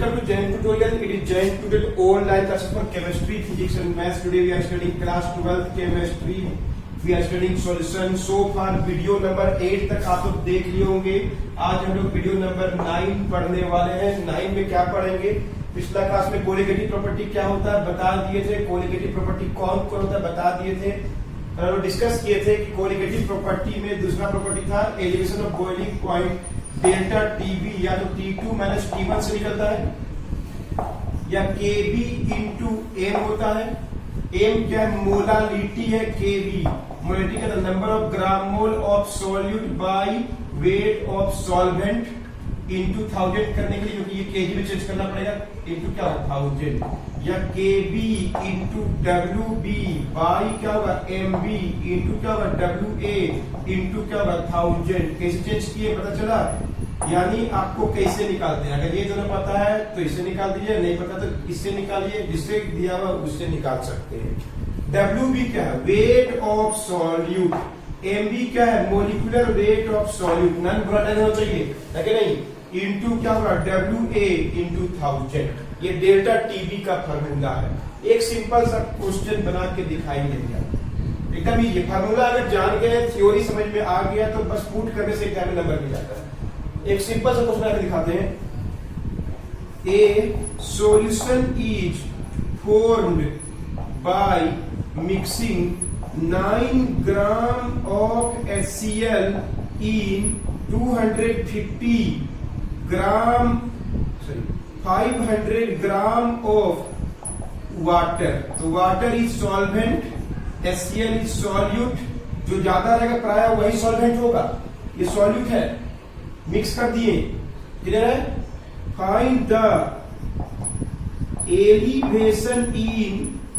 Welcome to Jain Tutorial. It is Jain Tutorial online classes for chemistry, physics and maths. Today we are studying class 12 chemistry. We are studying solution. So far video number 8 तक आप लोग देख लिए होंगे. आज हम लोग video number 9 पढ़ने वाले हैं. 9 में क्या पढ़ेंगे? पिछला क्लास में कोलिगेटिव प्रॉपर्टी क्या होता है बता दिए थे. कोलिगेटिव प्रॉपर्टी कौन कौन होता है बता दिए थे. हम लोग डिस्कस किए थे कि कोलिगेटिव प्रॉपर्टी में दूसरा प्रॉपर्टी था elevation of boiling point delta TB या तो T2 माइनस T1 से निकलता है या KB इंटू एम होता है. एम क्या है? मोलालिटी है. KB मोलालिटी का number of gram mole of solute by weight of solvent into 1000 करने के लिए क्योंकि ये केजी में चेंज करना पड़ेगा इंटू क्या होगा 1000 या KB इंटू WB बाई क्या होगा MB इंटू क्या होगा WA इंटू क्या होगा 1000. कैसे चेंज किए पता चला. यानी आपको कैसे निकालते हैं. अगर ये दोनों पता है तो इससे निकाल दीजिए, नहीं पता तो इससे निकालिए. जिससे दिया हुआ उससे निकाल सकते हैं. WB क्या है? Wait of solute. MB क्या है? Molecular weight of solute. Non volatile होना चाहिए है कि नहीं. इंटू क्या होगा WA इंटू 1000. ये डेल्टा टीबी का फार्मूला है. एक सिंपल सा क्वेश्चन बना के दिखाएंगे एकदम ये फार्मूला अगर जान गए थ्योरी समझ में आ गया तो बस पुट करने से एग्जाम में नंबर मिल जाता है. एक सिंपल सा क्वेश्चन आकर दिखाते हैं. A solution is formed by mixing 9 gram of HCl in 250 gram 500 gram of water. तो water is solvent, HCl is solute. जो ज्यादा रहेगा प्राय वही सॉल्वेंट होगा. ये सॉल्यूट है. मिक्स कर दिए. क्लियर है. Find the elevation in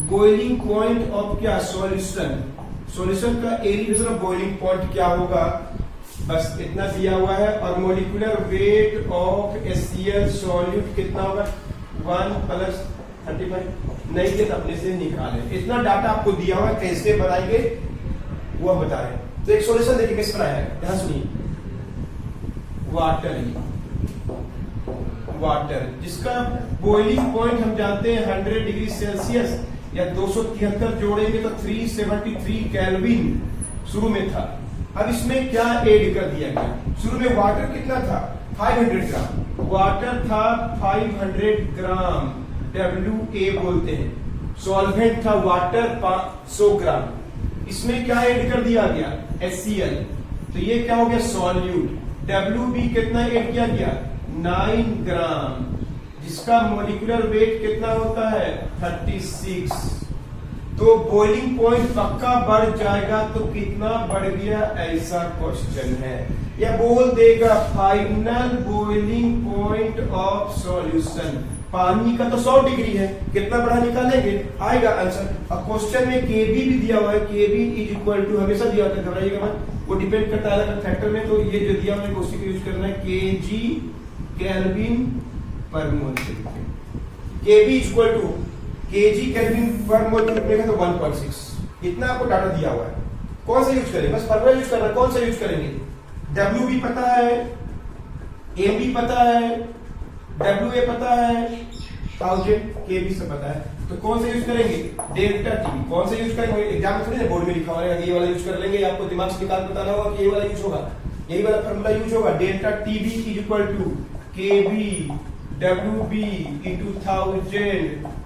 boiling point of क्या सॉल्यूशन. सॉल्यूशन का एलिवेशन ऑफ बॉइलिंग पॉइंट क्या होगा बस इतना दिया हुआ है. और molecular weight of HCl solute कितना होगा 1 प्लस 35 नहीं के अपने से निकालें. इतना डाटा आपको दिया हुआ है. कैसे बनाएंगे वो हम बता रहे हैं. तो एक सॉल्यूशन देखिए कैसे बनाया है. ध्यान सुनिए. वाटर जिसका बॉइलिंग पॉइंट हम जानते हैं 100 डिग्री सेल्सियस या 273 जोड़ेंगे तो 373 केल्विन शुरू में था. अब इसमें क्या ऐड कर दिया गया. शुरू में वाटर कितना था 500 ग्राम. वाटर था 500 ग्राम WA बोलते हैं. सॉल्वेंट था वाटर 500 ग्राम. इसमें क्या ऐड कर दिया गया HCl. तो ये क्या हो गया सॉल्यूट. WB कितना ऐड किया गया 9 ग्राम जिसका मोलिकुलर वेट कितना होता है 36. तो बॉइलिंग पॉइंट पक्का बढ़ जाएगा. तो कितना बढ़ गया ऐसा क्वेश्चन है. या बोल देगा final boiling point of solution. पानी का तो 100 डिग्री है. कितना बढ़ा निकालेंगे आएगा आंसर. अब क्वेश्चन में KB भी दिया हुआ है. KB इज इक्वल टू हमेशा दिया होता है घबराइएगा मत. वो डिपेंड करता है अलग फैक्टर में. तो ये जो दिया हुआ है उसी को यूज करना है. KG kelvin per mole. KB is equal to KG kelvin per mole लिखेगा तो 1.6. इतना आपको डाटा दिया हुआ है. कौन सा यूज करेंगे बस फॉर्मूला यूज करना. कौन सा यूज करेंगे. WB पता है, MB पता है, WA पता है, 1000 KB से पता है. तो कौन सा यूज करेंगे डेल्टा टी. कौन सा यूज करेंगे एग्जाम थोड़ी ना बोर्ड में लिखा हुआ है ये वाला यूज कर लेंगे. आपको दिमाग से निकाल बताना होगा कि ये वाला यूज होगा. यही वाला फॉर्मूला यूज होगा. Delta TB is equal to KB WB into 1000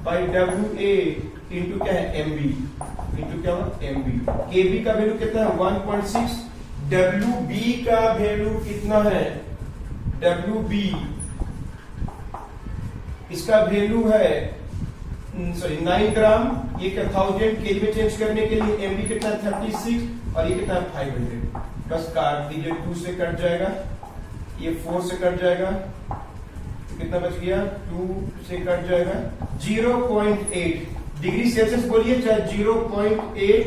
by WA into क्या है MB इंटू क्या होगा MB. KB का वैल्यू कितना है 1.6. WB का वैल्यू कितना है WB इसका वैल्यू है 9 ग्राम. ये क्या 1000 केजी में चेंज करने के लिए MB कितना 36 और ये कितना 500. बस काट दीजिए. 2 से कट जाएगा. ये 4 से कट जाएगा. तो कितना बच गया 2 से कट जाएगा 0.8 डिग्री सेल्सियस बोलिए चाहे 0.8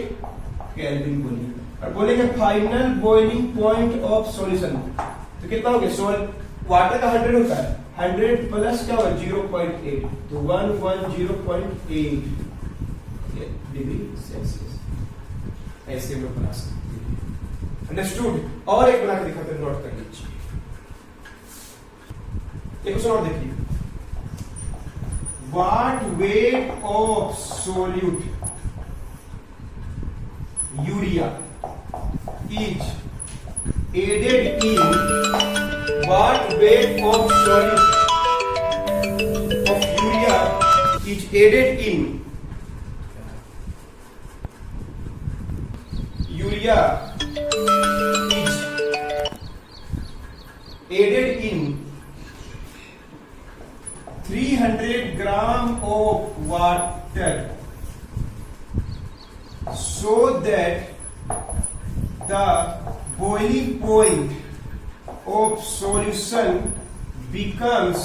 केल्विन बोलिए. और बोलेंगे final boiling point of solution. तो कितना हो गया वाटर का 100 होता है. 100 प्लस क्या होगा 0.8 तो 110.8 डिग्री सेल्सियस. ऐसे में बना सकते हैं. अंडरस्टूड. और एक बना के दिखाते हैं. नोट कर लीजिए. एक क्वेश्चन और देखिए. what weight of solute urea is added in what weight of solute of urea is added in urea is added in 300 gram of water so that the boiling point of solution becomes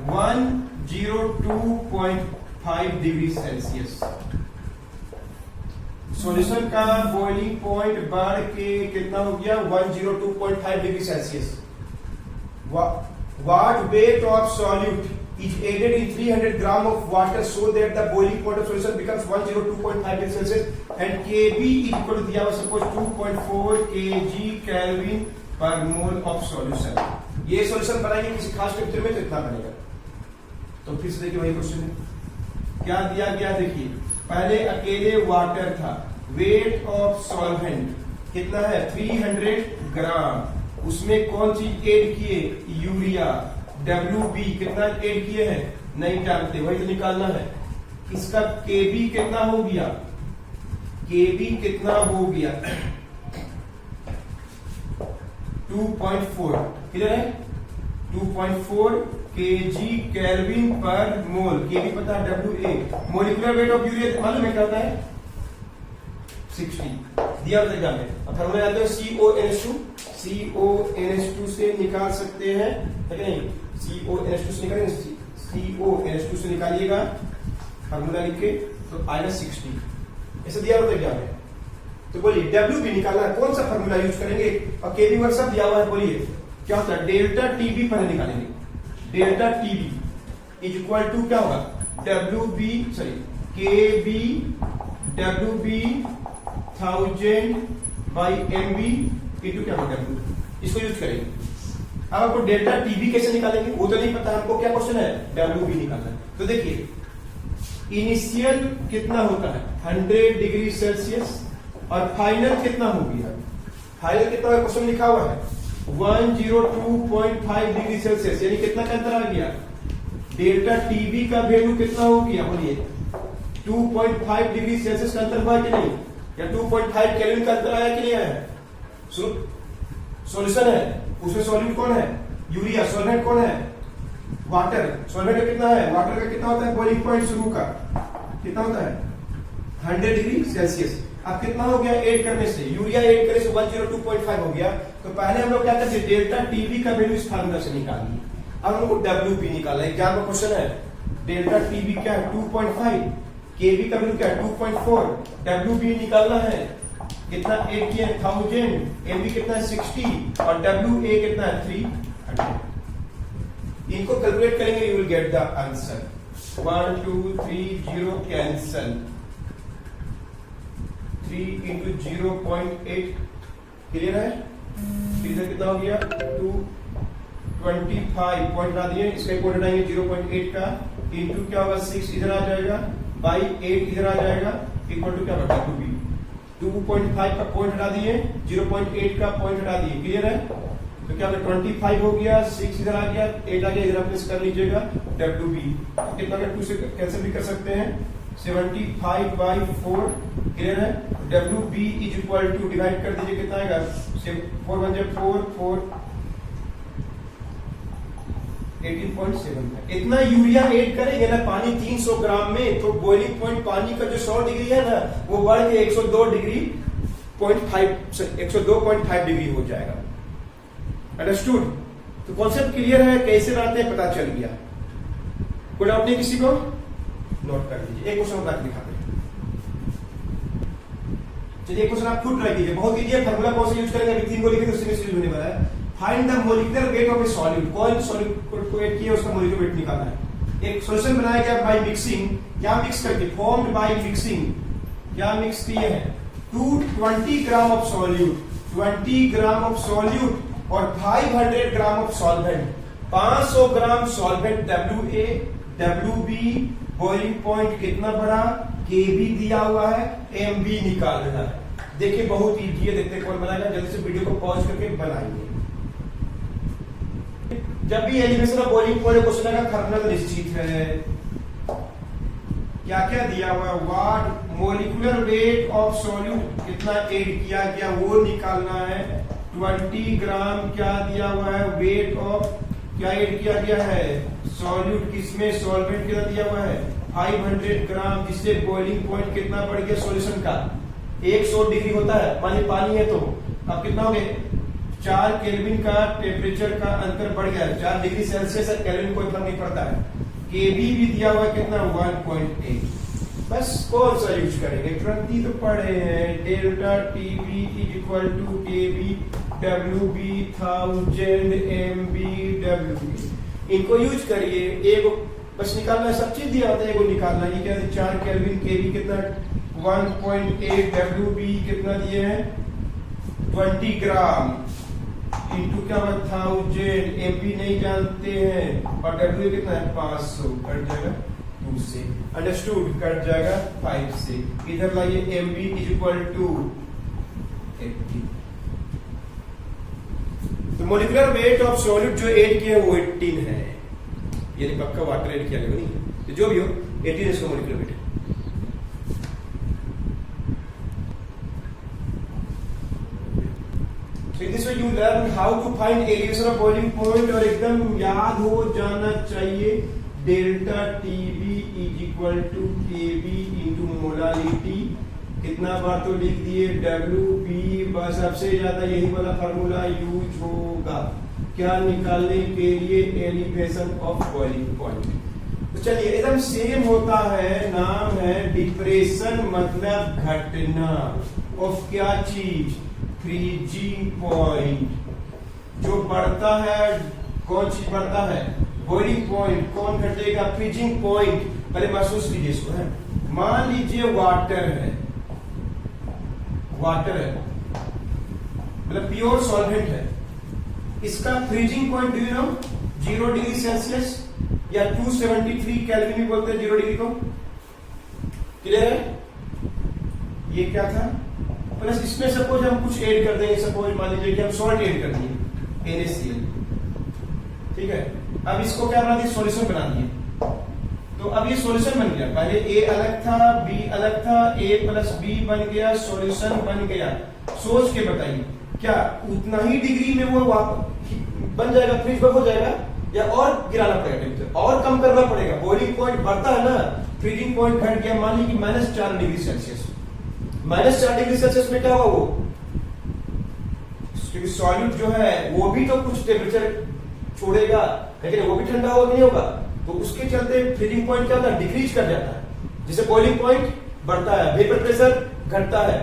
102.5 degree Celsius. Solution का boiling point बढ़ के कितना हो गया 102.5 degree Celsius. What weight of solute is added in 300 gram of water so that the boiling point of solution becomes 102.5 degree Celsius and Kb is equal to दिया हुआ suppose 2.4 kg Kelvin per mole of solution। ये solution बनाएंगे किसी खास temperature में तो इतना बनेगा। तो फिर से देखिए वही क्वेश्चन है, क्या दिया गया देखिए, पहले अकेले वाटर था, वेट ऑफ सॉल्वेंट कितना है 300 ग्राम, उसमें कौन चीज ऐड किए यूरिया, WB कितना ऐड किए हैं नहीं जानते, वही तो निकालना है। इसका KB कितना हो गया, KB कितना हो गया 2.4 क्लियर है, 2.4 kg kelvin per mole, KB पता है WA, molecular weight of urea मालूम है क्या होता है 60 दिया होता है एग्जाम में। अब फॉर्मूला आता है CONH2 से निकाल सकते हैं ठीक है नहीं, CONH2 से निकालेंगे, CONH2 से निकालिएगा फॉर्मूला लिख के तो आएगा 60, ऐसे दिया होता है एग्जाम में। तो बोलिए WB निकालना है, कौन सा फॉर्मूला यूज करेंगे और KB वर्ग सब दिया हुआ है, बोलिए क्या होता है डेल्टा TB पहले निकालेंगे, delta TB is equal to क्या होगा KB WB 1000 by MB into क्या होगा W, इसको यूज करेंगे। अब आपको डेल्टा TB कैसे निकालेंगे वो तो नहीं पता हमको, क्या क्वेश्चन है WB निकालना है। तो देखिए इनिशियल कितना होता है 100 डिग्री सेल्सियस और फाइनल कितना हो गया, फाइनल कितना क्वेश्चन लिखा हुआ है 102.5 डिग्री सेल्सियस, यानी कितना का अंतर आ गया, डेल्टा TB का वैल्यू कितना हो गया बोलिए 2.5 डिग्री सेल्सियस का अंतर हुआ कि नहीं, या 2.5 केल्विन का अंतर आया कि नहीं आया। सॉल्यूशन है उसमें सॉल्यूट कौन है यूरिया, सॉल्वेंट कौन है वाटर, सॉल्वेंट का कितना है, वाटर का कितना होता है बॉइलिंग पॉइंट शुरू का कितना होता है 100 डिग्री सेल्सियस। अब कितना हो गया ऐड करने से, यूरिया ऐड करने से 102.5 हो गया। तो पहले हम लोग क्या करते हैं डेल्टा TB का वैल्यू इस फार्मूला से निकालिए। अब हम लोग WB निकालना है, एग्जाम का क्वेश्चन है डेल्टा TB क्या है 2.5, KB का वैल्यू क्या है 2.4, WB निकालना है कितना ऐड किए 1000, MB कितना है 60 और WA कितना है 300। इनको कैलकुलेट करेंगे you will get the answer 1 2 3 0 cancel 3 into 0.8 clear है, इधर कितना हो गया 225 पॉइंट ला दिए, इसका पॉइंट हटाएंगे 0.8 का इंटू क्या होगा 6 इधर आ जाएगा बाई 8 इधर आ जाएगा इक्वल टू क्या होगा WB 2.5 का पॉइंट हटा दिए 0.8 का पॉइंट हटा दिए क्लियर है। तो क्या 25 हो गया 6 इधर आ गया 8 आ गया, इधर प्लेस कर लीजिएगा WB कितना का 2 से कैंसिल भी कर सकते हैं 75/4 क्लियर है। WB is equal to divide कर दीजिए कितना आएगा 4 1 4 4 18.7। इतना यूरिया ऐड करेंगे ना पानी 300 ग्राम में तो बॉइलिंग पॉइंट पानी का जो 100 डिग्री है ना वो बढ़ के 102.5 डिग्री हो जाएगा। अंडरस्टूड। तो कॉन्सेप्ट क्लियर है, कैसे बनाते हैं पता चल गया, कोई डाउट नहीं किसी को, नोट कर लीजिए। एक क्वेश्चन बता दिखाते हैं, चलिए क्वेश्चन आप खुद ट्राई कीजिए, बहुत इजी है। फार्मूला कौन सा यूज करेंगे, अभी 3 को लिखे तो उससे यूज होने वाला है। Find the molecular weight of A solute, कौन सॉल्यूट को ऐड किया उसका मोलिकुलर वेट निकालना है। एक सॉल्यूशन बनाया गया बाय मिक्सिंग, क्या मिक्स करके, फॉर्म्ड बाय मिक्सिंग, क्या मिक्स किए हैं 220 gram of solute, 20 gram of solute और 500 gram of solvent. 500 gram solvent WA, WB, boiling point कितना बड़ा, KB दिया हुआ है, MB निकालना है। देखिए बहुत इजी है, देखते कौन बनाएगा, जल्दी से वीडियो को पॉज करके बनाइए। जब भी elevation of boiling point question आएगा थर्मल निश्चित है। क्या क्या दिया हुआ है, what molecular weight of solute कितना ऐड किया गया वो निकालना है। 20 ग्राम क्या दिया हुआ है, वेट ऑफ क्या ऐड किया गया है, सॉल्यूट किसमें, सॉल्वेंट कितना दिया हुआ है 500 ग्राम, जिससे बॉइलिंग पॉइंट कितना बढ़ गया सॉल्यूशन का 100 डिग्री होता है, पानी है तो अब कितना हो गया 4 केल्विन का टेम्परेचर का अंतर बढ़ गया, 4 डिग्री सेल्सियस है, केल्विन कोई फर्क नहीं पड़ता है। केबी भी दिया हुआ कितना 1.8, बस कौन सा यूज करेंगे, 20 तो पढ़े हैं। Delta TB is equal to KB WB 1000 MB WB, इनको यूज करिए। एगो बस निकालना है, सब चीज दिया होता है, एगो निकालना है। ये क्या है 4 केल्विन, केबी कितना 1.8, डब्ल्यूबी कितना दिए हैं 20 ग्राम इंटू क्या हुआ 1000, एमपी नहीं जानते हैं, और डब्ल्यू कितना है 500, कट जाएगा 2 से, अंडरस्टूड, कट जाएगा 5 से, इधर लाइए एमबी इज इक्वल टू 80। तो मोलिकुलर वेट ऑफ सॉल्यूट जो ऐड किया वो 18 है, ये पक्का वाटर ऐड किया नहीं, तो जो भी हो 18 इसका मोलिकुलर वेट है। So in this way you learn how to find elevation of boiling point, और एकदम याद हो जाना चाहिए delta TB is equal to KB into molality, कितना बार तो लिख दिए डब्ल्यूबी, बस सबसे ज्यादा यही वाला फार्मूला यूज होगा क्या निकालने के लिए, एलिवेशन ऑफ बॉइलिंग पॉइंट। तो चलिए एकदम सेम होता है, नाम है डिप्रेशन, मतलब घटना ऑफ क्या चीज, फ्रीजिंग पॉइंट। जो बढ़ता है कौन चीज बढ़ता है, बॉइलिंग पॉइंट, कौन घटेगा फ्रीजिंग पॉइंट। पहले महसूस कीजिए इसको, है मान लीजिए वाटर है, वाटर है मतलब प्योर सॉल्वेंट है, इसका freezing point do you know 0 degree Celsius या 273 केल्विन भी बोलते हैं 0 डिग्री को, क्लियर है। ये क्या था, प्लस इसमें सपोज हम कुछ ऐड कर देंगे, सपोज मान लीजिए कि हम सॉल्ट ऐड कर दिए NaCl, ठीक है। अब इसको क्या बना दिए, सॉल्यूशन बना दिए, तो अब ये सॉल्यूशन बन गया, पहले A अलग था B अलग था, A प्लस B बन गया, सॉल्यूशन बन गया। सोच के बताइए क्या उतना ही डिग्री में वो बन जाएगा, फ्रीज हो जाएगा, या और गिराना पड़ेगा टेम्परेचर, और कम करना पड़ेगा। बॉइलिंग पॉइंट बढ़ता है ना, फ्रीजिंग पॉइंट घट गया, मान लीजिए -4 डिग्री सेल्सियस, -4 डिग्री सेल्सियस में क्या हुआ वो, क्योंकि सॉल्यूट जो है वो भी तो कुछ टेम्परेचर छोड़ेगा, लेकिन वो भी ठंडा होगा नहीं होगा, तो उसके चलते फ्रीजिंग पॉइंट क्या होता है, डिक्रीज कर जाता है। जिससे बॉइलिंग पॉइंट बढ़ता है, वेपर प्रेशर घटता है,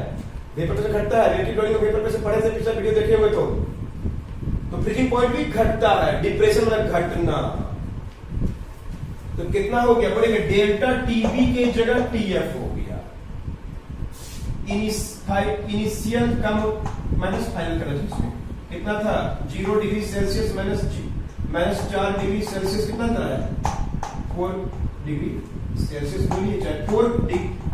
वेपर प्रेशर घटता है, रिलेटिव लॉइंग वेपर प्रेशर पढ़े से पिछला वीडियो देखे हुए तो फ्रीजिंग पॉइंट भी घटता है, डिप्रेशन मतलब घटना। तो कितना हो गया, बोलेंगे डेल्टा टीबी के जगह टीएफ हो गया, इनिशियल कम माइनस फाइनल कलर, इसमें कितना था 0 डिग्री सेल्सियस -4 डिग्री सेल्सियस, कितना था 4 डिग्री सेल्सियस बोलिए, चाहे 4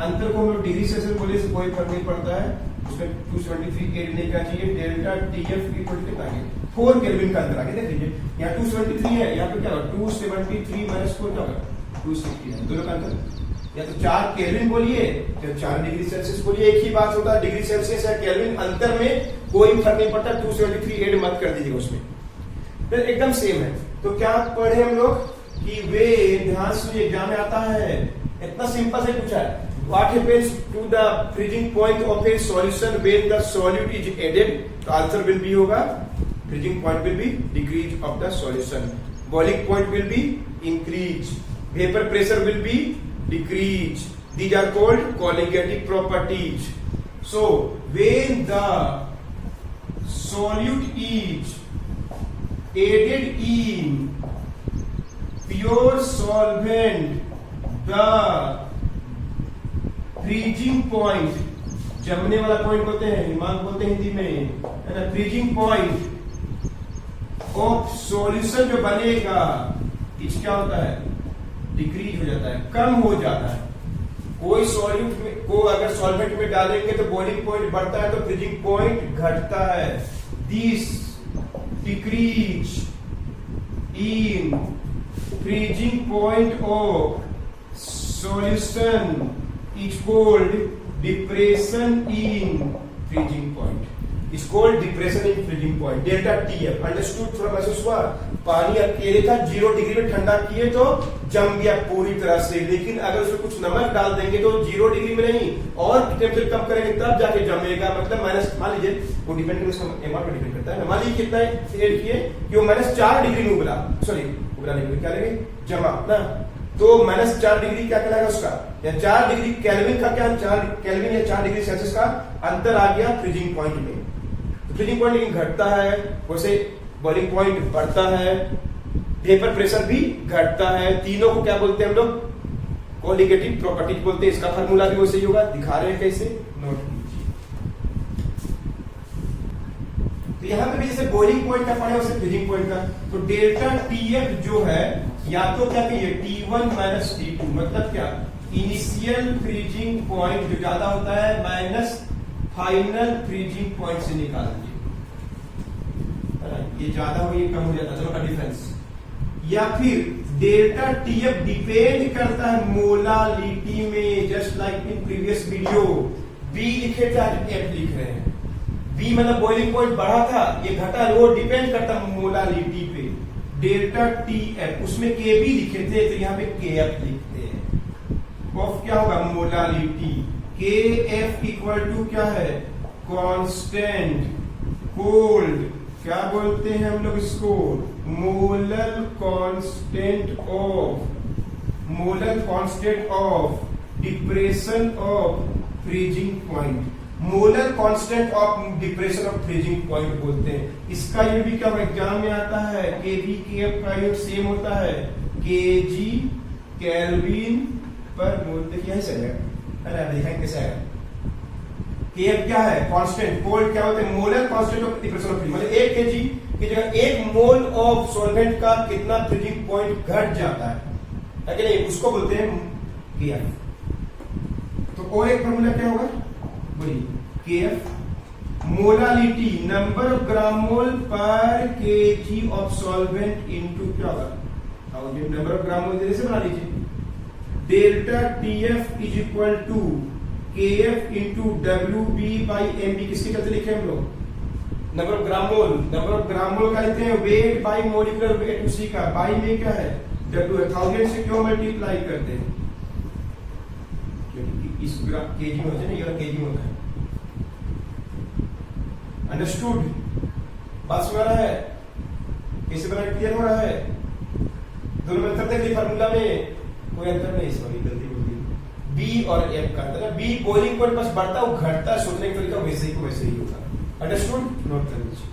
अंतर को हम लोग डिग्री सेल्सियस बोले से कोई फर्क नहीं पड़ता है, उसमें 273 ऐड नहीं करना चाहिए। डेल्टा टीएफ इक्वल कितना है 4 केल्विन का अंतर आगे देख लीजिए, यहाँ 273 है, यहाँ पे क्या होगा 273 - 4 क्या होगा 269, दोनों का अंतर, या तो 4 केल्विन बोलिए या 4 डिग्री सेल्सियस बोलिए, एक ही बात होता है, डिग्री सेल्सियस या केल्विन अंतर में कोई फर्क नहीं पड़ता, 273 ऐड मत कर दीजिएगा उसमें, फिर एकदम सेम है। तो क्या पढ़े हम लोग कि वे, ध्यान से एग्जाम में आता है, इतना सिंपल से पूछा है, what happens to the freezing point of a solution when the solute is added, तो आंसर विल बी होगा freezing point will be decrease of the solution, boiling point will be increase, vapour pressure will be decrease. These are called colligative properties. So when the solute is added in pure solvent, the freezing point, जमने वाला point बोलते हैं, हिमांक बोलते हैं हिंदी में, है ना, freezing point of solution जो बनेगा इस क्या होता है, डिक्रीज हो जाता है, कम हो जाता है। कोई सॉल्यूट को अगर सॉल्वेंट में डालेंगे तो बॉइलिंग पॉइंट बढ़ता है तो फ्रीजिंग पॉइंट घटता है। This decrease in freezing point of solution is called depression in freezing point, is called depression in freezing point. Delta TF understood? थोड़ा महसूस हुआ? पानी अकेले था 0 डिग्री में ठंडा किए तो जम गया पूरी तरह से, लेकिन अगर उसमें कुछ नमक डाल देंगे तो 0 डिग्री में नहीं और टेम्परेचर कम करेंगे तब जाके जमेगा। मतलब माइनस, मान लीजिए वो डिपेंड पे डिपेंड करता है। मान लीजिए कितना ऐड किए कि वो -4 डिग्री में उबला, सॉरी उबला नहीं, क्या लेंगे, जमा ना, तो -4 डिग्री क्या कहलाएगा उसका, या 4 डिग्री केल्विन का, क्या 4 केल्विन या 4 डिग्री सेल्सियस का अंतर आ गया फ्रीजिंग पॉइंट में। फ्रीजिंग पॉइंट लेकिन घटता है, वैसे बॉइलिंग पॉइंट बढ़ता है, वेपर प्रेशर भी घटता है। तीनों को क्या बोलते हैं हम लोग, कोलिगेटिव प्रॉपर्टी बोलते हैं। इसका फार्मूला भी वैसे ही होगा, दिखा रहे हैं कैसे, नोट कीजिए। तो यहां पे भी जैसे बॉइलिंग पॉइंट का पढ़े वैसे फ्रीजिंग पॉइंट का, तो डेल्टा टीएफ जो है या तो क्या कहिए T1 माइनस T2, मतलब क्या, इनिशियल फ्रीजिंग पॉइंट जो ज्यादा होता है माइनस फाइनल फ्रीजिंग पॉइंट से निकाल दीजिए। ये ज्यादा हो ये कम हो जाता है, दोनों का डिफरेंस। या फिर डेल्टा टीएफ डिपेंड करता है मोलालिटी में, just like in previous video बी लिखे थे आज एफ लिख रहे हैं। बी मतलब बॉइलिंग पॉइंट बढ़ा था, ये घटा, वो डिपेंड करता है मोलालिटी पे। डेल्टा टीएफ उसमें के बी लिखे थे तो यहाँ पे के एफ लिखते हैं। ऑफ क्या होगा, मोलालिटी। के एफ इक्वल टू क्या है, कांस्टेंट कोल्ड, क्या बोलते हैं हम लोग इसको, molar constant of depression of freezing point. Molar constant of depression of freezing point बोलते हैं। इसका यूनिट भी क्या एग्जाम में आता है, केवी के एफ का यूनिट सेम होता है, केजी केल्विन पर मोल। देखिए यही सही है, देखें कैसे है। केएफ क्या है, कांस्टेंट, कोल्ड क्या होता है, molar constant of depression of freezing, मतलब 1 केजी की जगह 1 मोल ऑफ सॉल्वेंट का कितना फ्रीजिंग पॉइंट घट जाता है कि नहीं, उसको बोलते हैं केएफ। तो और एक फॉर्मूला क्या होगा, बोलिए, KF molality, number of gram मोल पर केजी ऑफ सॉल्वेंट इनटू क्या होगा, नंबर ऑफ ग्राम मोल जैसे बना लीजिए। Delta TF is equal to KF into W by M B. किसके चलते लिखे हम लोग, number of gram mole. Number of gram mole का लिखते हैं वेट बाई मोलिकुलर वेट, उसी का बाई में क्या है डब्ल्यू है। 1000 से क्यों मल्टीप्लाई करते हैं, क्योंकि इस केजी में होता है ना, ये केजी में होता है। अंडरस्टूड? बात समझ रहा है, कैसे बना, क्लियर हो रहा है? दोनों में अंतर देख, फार्मूला में कोई अंतर नहीं, सॉरी गलती बोल दी। बी और एफ का अंतर, बी बॉइलिंग पॉइंट बस बढ़ता है, वो घटता है, सोचने का तरीका वैसे ही को वैसे ही होगा। अंडरस्टूड? नोट कर लीजिए।